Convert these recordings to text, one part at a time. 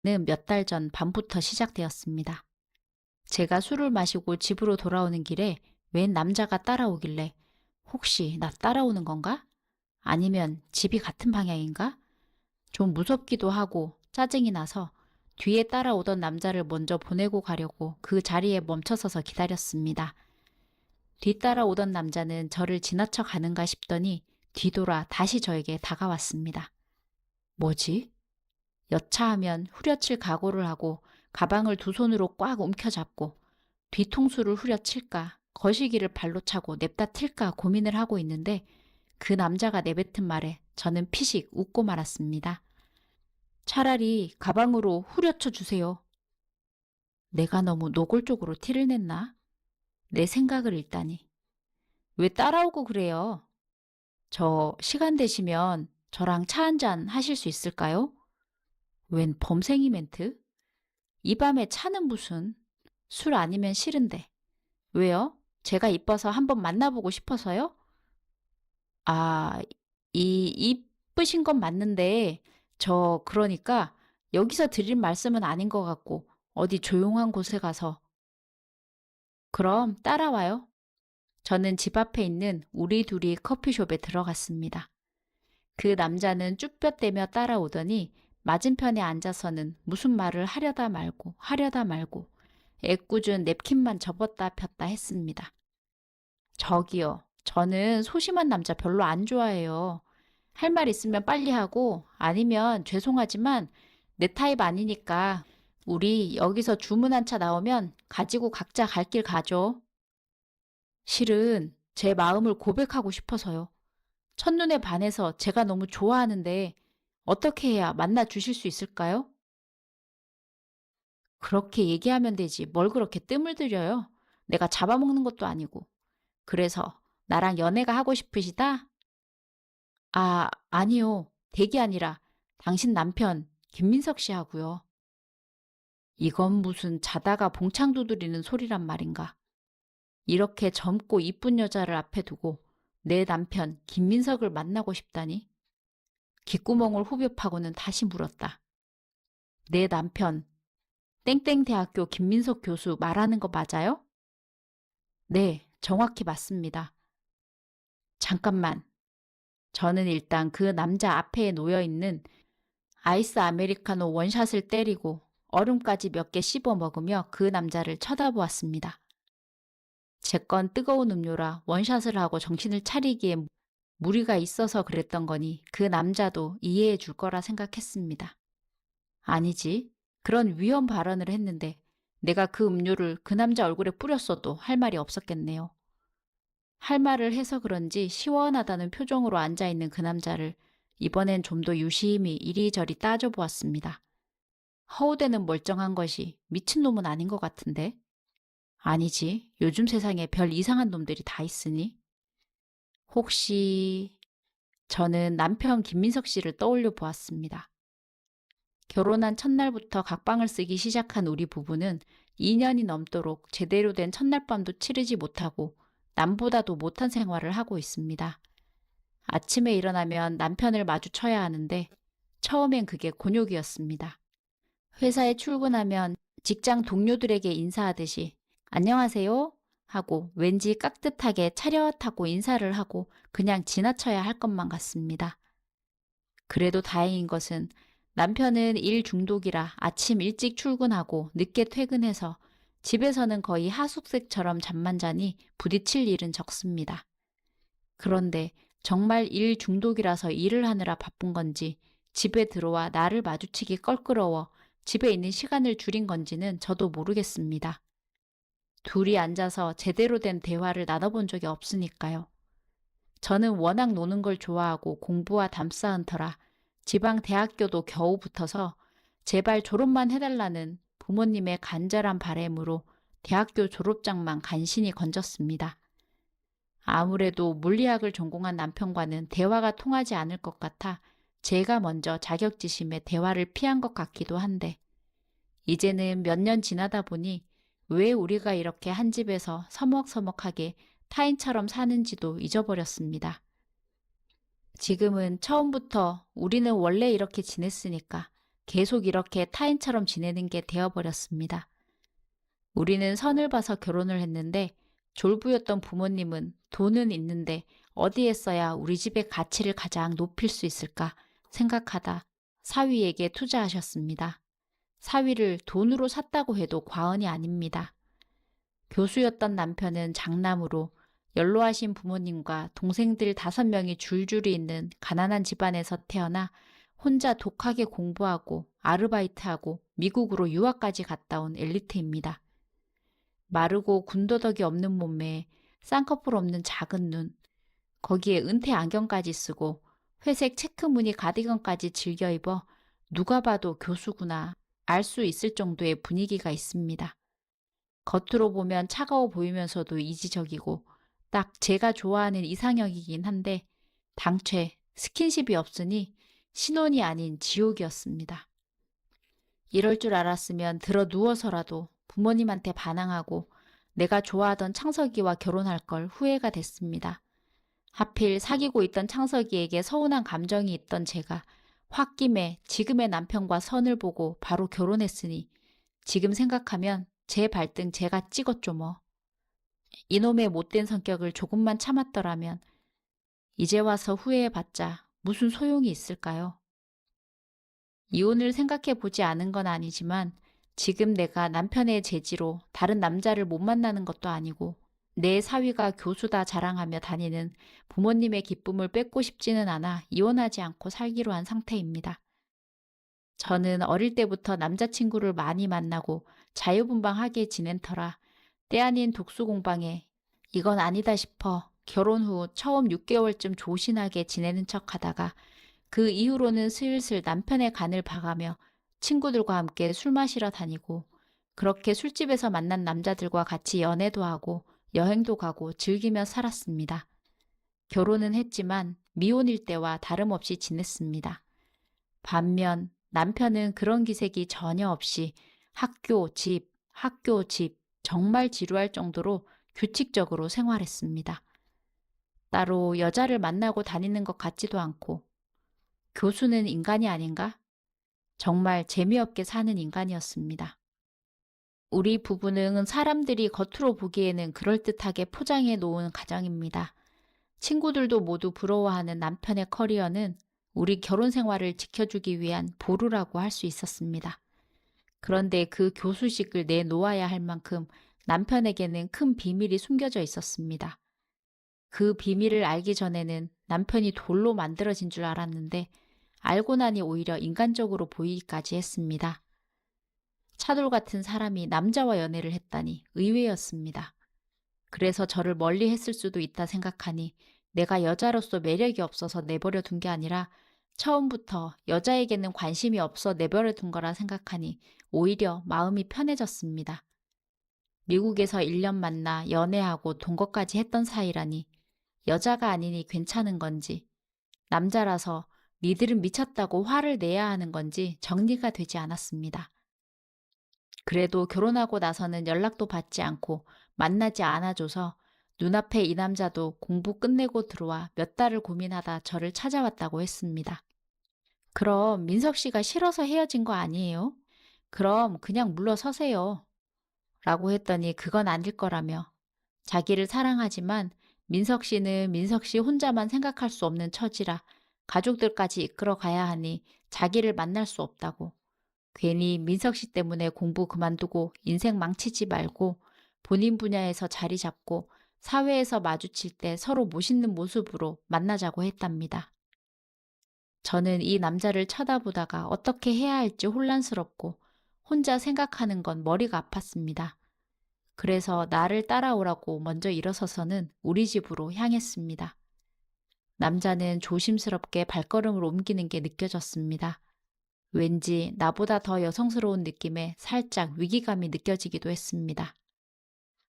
몇 달 전 밤부터 시작되었습니다. 제가 술을 마시고 집으로 돌아오는 길에 웬 남자가 따라오길래 혹시 나 따라오는 건가? 아니면 집이 같은 방향인가? 좀 무섭기도 하고 짜증이 나서 뒤에 따라오던 남자를 먼저 보내고 가려고 그 자리에 멈춰서서 기다렸습니다. 뒤따라오던 남자는 저를 지나쳐 가는가 싶더니 뒤돌아 다시 저에게 다가왔습니다. 뭐지? 여차하면 후려칠 각오를 하고 가방을 두 손으로 꽉 움켜잡고 뒤통수를 후려칠까 거시기를 발로 차고 냅다 튈까 고민을 하고 있는데 그 남자가 내뱉은 말에 저는 피식 웃고 말았습니다. 차라리 가방으로 후려쳐 주세요. 내가 너무 노골적으로 티를 냈나? 내 생각을 읽다니. 왜 따라오고 그래요? 저 시간 되시면 저랑 차 한잔 하실 수 있을까요? 웬 범생이 멘트? 이 밤에 차는 무슨? 술 아니면 싫은데. 왜요? 제가 이뻐서 한번 만나보고 싶어서요? 아, 이쁘신 건 맞는데, 저 그러니까 여기서 드릴 말씀은 아닌 것 같고, 어디 조용한 곳에 가서. 그럼 따라와요. 저는 집 앞에 있는 우리 둘이 커피숍에 들어갔습니다. 그 남자는 쭈뼛대며 따라오더니 맞은편에 앉아서는 무슨 말을 하려다 말고 애꿎은 냅킨만 접었다 폈다 했습니다. 저기요, 저는 소심한 남자 별로 안 좋아해요. 할 말 있으면 빨리 하고 아니면 죄송하지만 내 타입 아니니까 우리 여기서 주문 한 차 나오면 가지고 각자 갈 길 가죠. 실은 제 마음을 고백하고 싶어서요. 첫눈에 반해서 제가 너무 좋아하는데 어떻게 해야 만나 주실 수 있을까요? 그렇게 얘기하면 되지. 뭘 그렇게 뜸을 들여요? 내가 잡아먹는 것도 아니고. 그래서 나랑 연애가 하고 싶으시다? 아, 아니요. 댁이 아니라 당신 남편 김민석 씨 하고요. 이건 무슨 자다가 봉창 두드리는 소리란 말인가. 이렇게 젊고 이쁜 여자를 앞에 두고 내 남편 김민석을 만나고 싶다니? 귓구멍을 후벼 파고는 다시 물었다. 내 남편 땡땡대학교 김민석 교수 말하는 거 맞아요? 네, 정확히 맞습니다. 잠깐만. 저는 일단 그 남자 앞에 놓여 있는 아이스 아메리카노 원샷을 때리고 얼음까지 몇 개 씹어 먹으며 그 남자를 쳐다보았습니다. 제 건 뜨거운 음료라 원샷을 하고 정신을 차리기에 무리가 있어서 그랬던 거니 그 남자도 이해해 줄 거라 생각했습니다. 아니지. 그런 위험 발언을 했는데 내가 그 음료를 그 남자 얼굴에 뿌렸어도 할 말이 없었겠네요. 할 말을 해서 그런지 시원하다는 표정으로 앉아있는 그 남자를 이번엔 좀 더 유심히 이리저리 따져보았습니다. 허우대는 멀쩡한 것이 미친놈은 아닌 것 같은데? 아니지. 요즘 세상에 별 이상한 놈들이 다 있으니? 혹시 저는 남편 김민석 씨를 떠올려 보았습니다. 결혼한 첫날부터 각방을 쓰기 시작한 우리 부부는 2년이 넘도록 제대로 된 첫날 밤도 치르지 못하고 남보다도 못한 생활을 하고 있습니다. 아침에 일어나면 남편을 마주쳐야 하는데 처음엔 그게 곤욕이었습니다. 회사에 출근하면 직장 동료들에게 인사하듯이 안녕하세요 하고 왠지 깍듯하게 차렷하고 인사를 하고 그냥 지나쳐야 할 것만 같습니다. 그래도 다행인 것은 남편은 일 중독이라 아침 일찍 출근하고 늦게 퇴근해서 집에서는 거의 하숙색처럼 잠만 자니 부딪힐 일은 적습니다. 그런데 정말 일 중독이라서 일을 하느라 바쁜 건지 집에 들어와 나를 마주치기 껄끄러워 집에 있는 시간을 줄인 건지는 저도 모르겠습니다. 둘이 앉아서 제대로 된 대화를 나눠본 적이 없으니까요. 저는 워낙 노는 걸 좋아하고 공부와 담쌓은 터라 지방 대학교도 겨우 붙어서 제발 졸업만 해달라는 부모님의 간절한 바람으로 대학교 졸업장만 간신히 건졌습니다. 아무래도 물리학을 전공한 남편과는 대화가 통하지 않을 것 같아 제가 먼저 자격지심에 대화를 피한 것 같기도 한데 이제는 몇 년 지나다 보니 왜 우리가 이렇게 한 집에서 서먹서먹하게 타인처럼 사는지도 잊어버렸습니다. 지금은 처음부터 우리는 원래 이렇게 지냈으니까 계속 이렇게 타인처럼 지내는 게 되어버렸습니다. 우리는 선을 봐서 결혼을 했는데 졸부였던 부모님은 돈은 있는데 어디에 써야 우리 집의 가치를 가장 높일 수 있을까 생각하다 사위에게 투자하셨습니다. 사위를 돈으로 샀다고 해도 과언이 아닙니다. 교수였던 남편은 장남으로 연로하신 부모님과 동생들 5명이 줄줄이 있는 가난한 집안에서 태어나 혼자 독하게 공부하고 아르바이트하고 미국으로 유학까지 갔다 온 엘리트입니다. 마르고 군더더기 없는 몸매에 쌍꺼풀 없는 작은 눈, 거기에 은퇴 안경까지 쓰고 회색 체크무늬 가디건까지 즐겨 입어 누가 봐도 교수구나 알 수 있을 정도의 분위기가 있습니다. 겉으로 보면 차가워 보이면서도 이지적이고 딱 제가 좋아하는 이상형이긴 한데 당최 스킨십이 없으니 신혼이 아닌 지옥이었습니다. 이럴 줄 알았으면 들어 누워서라도 부모님한테 반항하고 내가 좋아하던 창석이와 결혼할 걸 후회가 됐습니다. 하필 사귀고 있던 창석이에게 서운한 감정이 있던 제가 홧김에 지금의 남편과 선을 보고 바로 결혼했으니 지금 생각하면 제 발등 제가 찍었죠 뭐. 이놈의 못된 성격을 조금만 참았더라면 이제 와서 후회해봤자 무슨 소용이 있을까요? 이혼을 생각해 보지 않은 건 아니지만 지금 내가 남편의 제지로 다른 남자를 못 만나는 것도 아니고 내 사위가 교수다 자랑하며 다니는 부모님의 기쁨을 뺏고 싶지는 않아 이혼하지 않고 살기로 한 상태입니다. 저는 어릴 때부터 남자친구를 많이 만나고 자유분방하게 지낸 터라 때 아닌 독수공방에 이건 아니다 싶어 결혼 후 처음 6개월쯤 조신하게 지내는 척 하다가 그 이후로는 슬슬 남편의 간을 봐가며 친구들과 함께 술 마시러 다니고 그렇게 술집에서 만난 남자들과 같이 연애도 하고 여행도 가고 즐기며 살았습니다. 결혼은 했지만 미혼일 때와 다름없이 지냈습니다. 반면 남편은 그런 기색이 전혀 없이 학교, 집 정말 지루할 정도로 규칙적으로 생활했습니다. 따로 여자를 만나고 다니는 것 같지도 않고 교수는 인간이 아닌가? 정말 재미없게 사는 인간이었습니다. 우리 부부는 사람들이 겉으로 보기에는 그럴듯하게 포장해 놓은 가정입니다. 친구들도 모두 부러워하는 남편의 커리어는 우리 결혼 생활을 지켜주기 위한 보루라고 할 수 있었습니다. 그런데 그 교수식을 내놓아야 할 만큼 남편에게는 큰 비밀이 숨겨져 있었습니다. 그 비밀을 알기 전에는 남편이 돌로 만들어진 줄 알았는데 알고 나니 오히려 인간적으로 보이기까지 했습니다. 차돌 같은 사람이 남자와 연애를 했다니 의외였습니다. 그래서 저를 멀리 했을 수도 있다 생각하니 내가 여자로서 매력이 없어서 내버려 둔 게 아니라 처음부터 여자에게는 관심이 없어 내버려 둔 거라 생각하니 오히려 마음이 편해졌습니다. 미국에서 1년 만나 연애하고 동거까지 했던 사이라니 여자가 아니니 괜찮은 건지 남자라서 니들은 미쳤다고 화를 내야 하는 건지 정리가 되지 않았습니다. 그래도 결혼하고 나서는 연락도 받지 않고 만나지 않아줘서 눈앞에 이 남자도 공부 끝내고 들어와 몇 달을 고민하다 저를 찾아왔다고 했습니다. 그럼 민석 씨가 싫어서 헤어진 거 아니에요? 그럼 그냥 물러서세요. 라고 했더니 그건 아닐 거라며 자기를 사랑하지만 민석 씨는 민석 씨 혼자만 생각할 수 없는 처지라 가족들까지 이끌어 가야 하니 자기를 만날 수 없다고. 괜히 민석 씨 때문에 공부 그만두고 인생 망치지 말고 본인 분야에서 자리 잡고 사회에서 마주칠 때 서로 멋있는 모습으로 만나자고 했답니다. 저는 이 남자를 쳐다보다가 어떻게 해야 할지 혼란스럽고 혼자 생각하는 건 머리가 아팠습니다. 그래서 나를 따라오라고 먼저 일어서서는 우리 집으로 향했습니다. 남자는 조심스럽게 발걸음을 옮기는 게 느껴졌습니다. 왠지 나보다 더 여성스러운 느낌에 살짝 위기감이 느껴지기도 했습니다.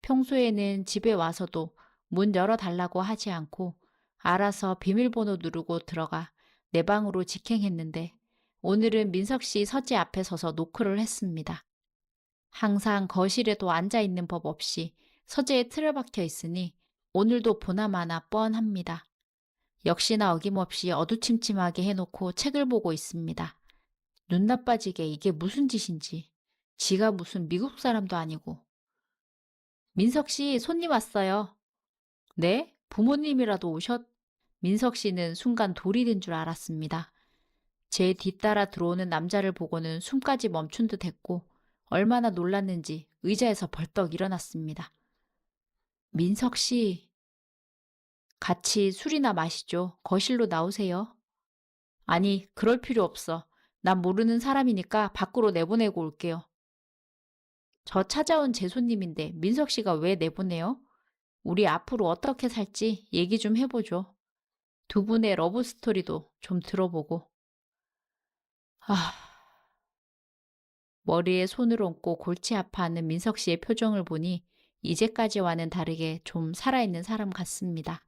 평소에는 집에 와서도 문 열어달라고 하지 않고 알아서 비밀번호 누르고 들어가 내 방으로 직행했는데 오늘은 민석 씨 서재 앞에 서서 노크를 했습니다. 항상 거실에도 앉아있는 법 없이 서재에 틀어박혀 있으니 오늘도 보나마나 뻔합니다. 역시나 어김없이 어두침침하게 해놓고 책을 보고 있습니다. 눈 나빠지게 이게 무슨 짓인지. 지가 무슨 미국 사람도 아니고. 민석 씨, 손님 왔어요. 네? 부모님이라도 오셨? 민석 씨는 순간 돌이 된 줄 알았습니다. 제 뒤따라 들어오는 남자를 보고는 숨까지 멈춘 듯 했고, 얼마나 놀랐는지 의자에서 벌떡 일어났습니다. 민석 씨, 같이 술이나 마시죠. 거실로 나오세요. 아니, 그럴 필요 없어. 난 모르는 사람이니까 밖으로 내보내고 올게요. 저 찾아온 제 손님인데 민석 씨가 왜 내보내요? 우리 앞으로 어떻게 살지 얘기 좀 해보죠. 두 분의 러브 스토리도 좀 들어보고. 아, 머리에 손을 얹고 골치 아파하는 민석 씨의 표정을 보니 이제까지와는 다르게 좀 살아있는 사람 같습니다.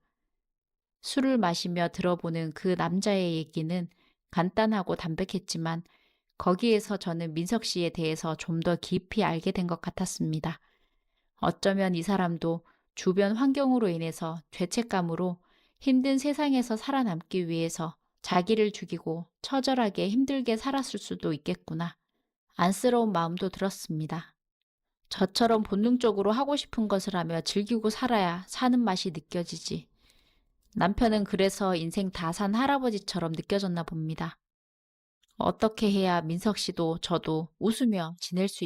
술을 마시며 들어보는 그 남자의 얘기는 간단하고 담백했지만 거기에서 저는 민석 씨에 대해서 좀 더 깊이 알게 된 것 같았습니다. 어쩌면 이 사람도 주변 환경으로 인해서 죄책감으로 힘든 세상에서 살아남기 위해서 자기를 죽이고 처절하게 힘들게 살았을 수도 있겠구나. 안쓰러운 마음도 들었습니다. 저처럼 본능적으로 하고 싶은 것을 하며 즐기고 살아야 사는 맛이 느껴지지. 남편은 그래서 인생 다 산 할아버지처럼 느껴졌나 봅니다. 어떻게 해야 민석 씨도 저도 웃으며 지낼 수